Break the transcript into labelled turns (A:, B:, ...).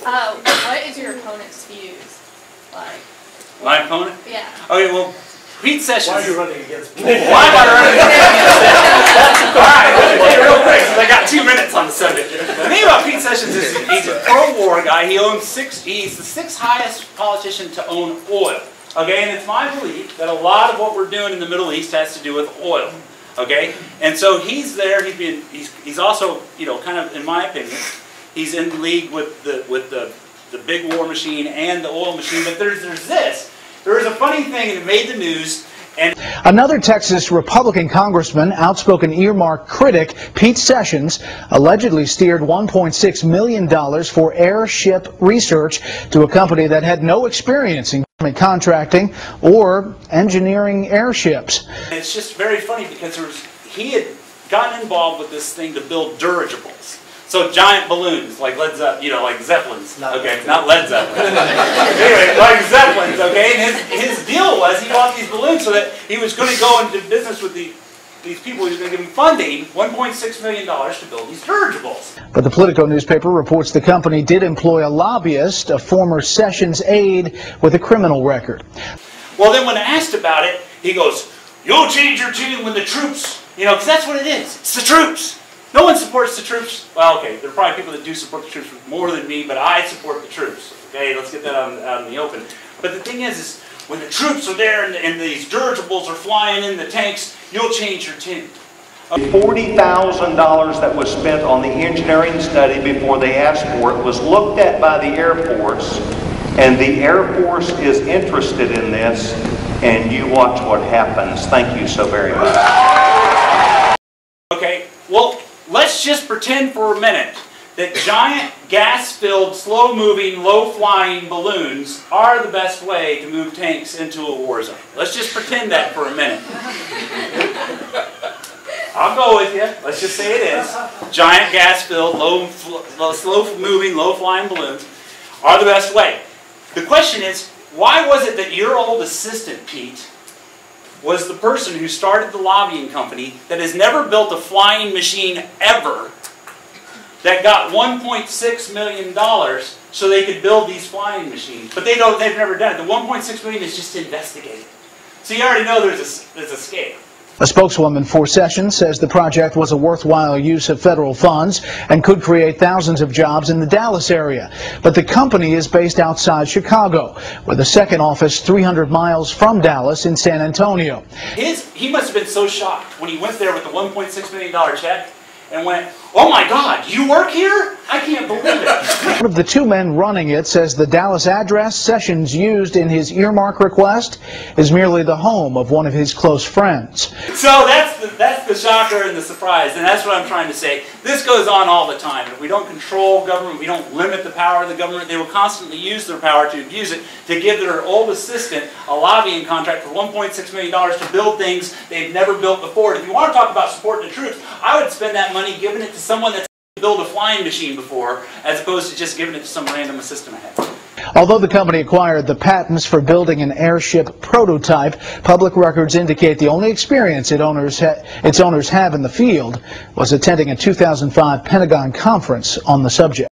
A: What is your opponent's views like?
B: My opponent?
A: Yeah.
B: Okay, well, Pete Sessions.
C: Why are you running against me?
B: Why am I running against him? All right, let's get it real quick, because I got 2 minutes on the subject. The thing about Pete Sessions is he's a pro-war guy. He's the sixth highest politician to own oil. Okay, and it's my belief that a lot of what we're doing in the Middle East has to do with oil. Okay, and so he's there. He's also, you know, kind of, in my opinion, he's in league with the big war machine and the oil machine. But there's this. There was a funny thing that made the news. And
D: another Texas Republican congressman, outspoken earmark critic Pete Sessions, allegedly steered $1.6 million for airship research to a company that had no experience in contracting or engineering airships.
B: And it's just very funny because he had gotten involved with this thing to build dirigibles. So giant balloons, like Led Zeppelin, you know, like Zeppelins. Okay, not Led Zeppelin. Anyway, like Zeppelins, okay? And his deal was he bought these balloons so that he was going to go into business with these people. He was going to give them funding, $1.6 million to build these dirigibles.
D: But the Politico newspaper reports the company did employ a lobbyist, a former Sessions aide with a criminal record.
B: Well, then when asked about it, he goes, "You'll change your tune when the troops," you know, because that's what it is. It's the troops. No one supports the troops. Well, okay, there are probably people that do support the troops more than me, but I support the troops. Okay, let's get that out in the open. But the thing is when the troops are there and these dirigibles are flying in the tanks, you'll change your tune.
E: $40,000 that was spent on the engineering study before they asked for it was looked at by the Air Force, and the Air Force is interested in this, and you watch what happens. Thank you so very much.
B: Okay, well, let's just pretend for a minute that giant, gas-filled, slow-moving, low-flying balloons are the best way to move tanks into a war zone. Let's just pretend that for a minute. I'll go with you. Let's just say it is. Giant, gas-filled, slow-moving, low-flying balloons are the best way. The question is, why was it that your old assistant, Pete, was the person who started the lobbying company that has never built a flying machine ever that got $1.6 million so they could build these flying machines? But they've never done it. The $1.6 million is just investigated. So you already know there's a scale.
D: A spokeswoman for Sessions says the project was a worthwhile use of federal funds and could create thousands of jobs in the Dallas area. But the company is based outside Chicago, with a second office 300 miles from Dallas in San Antonio.
B: He must have been so shocked when he went there with the $1.6 million check and went, "Oh my God, you work here? I can't believe it."
D: One of the two men running it says the Dallas address Sessions used in his earmark request is merely the home of one of his close friends.
B: So that's the shocker and the surprise, and that's what I'm trying to say. This goes on all the time. If we don't control government, we don't limit the power of the government, they will constantly use their power to abuse it, to give their old assistant a lobbying contract for $1.6 million to build things they've never built before. And if you want to talk about supporting the troops, I would spend that money giving it to someone that's built a flying machine before, as opposed to just giving it to some random assistant I have.
D: Although the company acquired the patents for building an airship prototype, public records indicate the only experience its owners have in the field was attending a 2005 Pentagon conference on the subject.